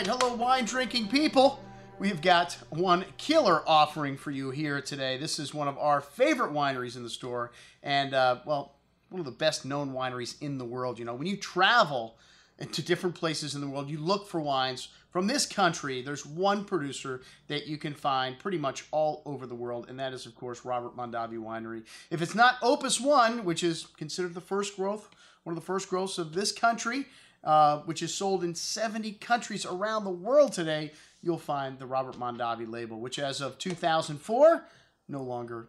right, hello wine drinking people. We've got one killer offering for you here today. This is one of our favorite wineries in the store and, well, one of the best known wineries in the world. You know, when you travel to different places in the world, you look for wines from this country. There's one producer that you can find pretty much all over the world, and that is, of course, Robert Mondavi Winery. If it's not Opus One, which is considered the first growth, one of the first growths of this country, which is sold in 70 countries around the world today, you'll find the Robert Mondavi label, which as of 2004, no longer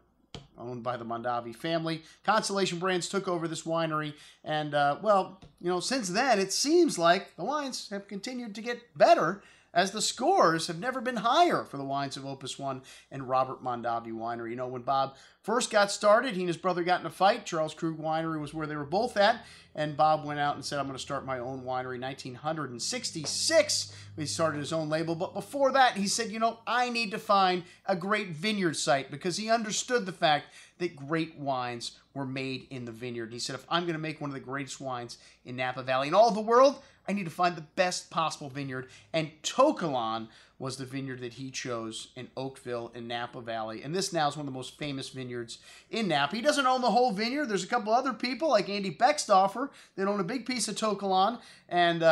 owned by the Mondavi family. Constellation Brands took over this winery, and, well, you know, since then, it seems like the wines have continued to get better, as the scores have never been higher for the wines of Opus One and Robert Mondavi Winery. You know, when Bob first got started, he and his brother got in a fight. Charles Krug Winery was where they were both at, and Bob went out and said, I'm going to start my own winery. 1966, he started his own label, but before that, he said, you know, I need to find a great vineyard site, because he understood the fact that great wines were made in the vineyard. He said, if I'm going to make one of the greatest wines in Napa Valley in all the world, I need to find the best possible vineyard, and To Kalon was the vineyard that he chose in Oakville in Napa Valley. And this now is one of the most famous vineyards in Napa. He doesn't own the whole vineyard. There's a couple other people like Andy Beckstoffer that own a big piece of To Kalon, and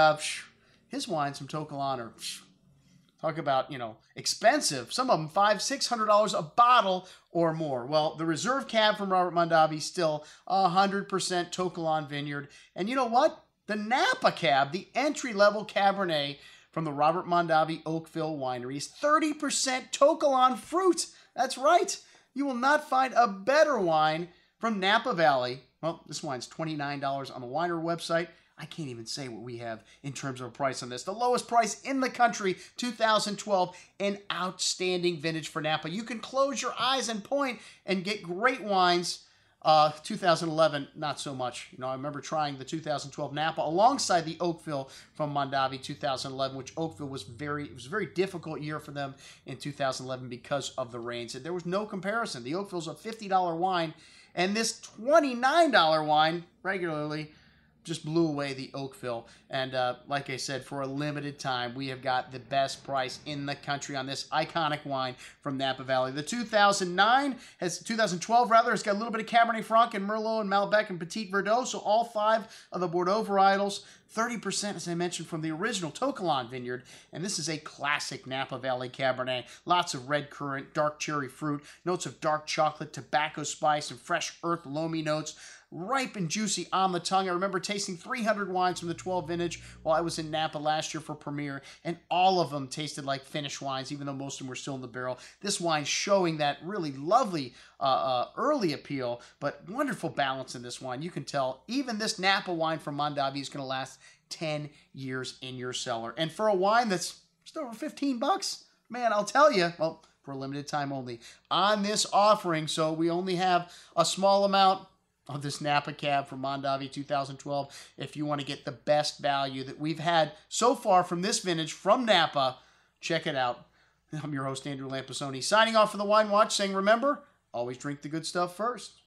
his wines from To Kalon are, talk about, you know, expensive. Some of them $500-$600 a bottle or more. Well, the Reserve Cab from Robert Mondavi still 100% To Kalon vineyard. And you know what? The Napa Cab, the entry-level Cabernet from the Robert Mondavi Oakville Winery, is 30% To Kalon fruit. That's right. You will not find a better wine from Napa Valley. Well, this wine's $29 on the winery website. I can't even say what we have in terms of a price on this. The lowest price in the country, 2012, an outstanding vintage for Napa. You can close your eyes and point and get great wines. 2011, not so much. You know, I remember trying the 2012 Napa alongside the Oakville from Mondavi 2011, which Oakville was it was a very difficult year for them in 2011 because of the rains. And there was no comparison. The Oakville's a $50 wine, and this $29 wine regularly just blew away the Oakville. And like I said, for a limited time, we have got the best price in the country on this iconic wine from Napa Valley. The 2012 rather, has got a little bit of Cabernet Franc and Merlot and Malbec and Petit Verdot, so all 5 of the Bordeaux varietals. 30%, as I mentioned, from the original To Kalon vineyard, and this is a classic Napa Valley Cabernet. Lots of red currant, dark cherry fruit, notes of dark chocolate, tobacco spice, and fresh earth loamy notes. Ripe and juicy on the tongue. I remember tasting 300 wines from the 12 vintage while I was in Napa last year for Premiere, and all of them tasted like finished wines, even though most of them were still in the barrel. This wine showing that really lovely early appeal, but wonderful balance in this wine. You can tell even this Napa wine from Mondavi is going to last 10 years in your cellar. And for a wine that's just over 15 bucks, man, I'll tell you, well, for a limited time only on this offering, so we only have a small amount of this Napa Cab from Mondavi 2012. If you want to get the best value that we've had so far from this vintage from Napa, check it out. I'm your host, Andrew Lampasoni, signing off for the Wine Watch, saying remember, always drink the good stuff first.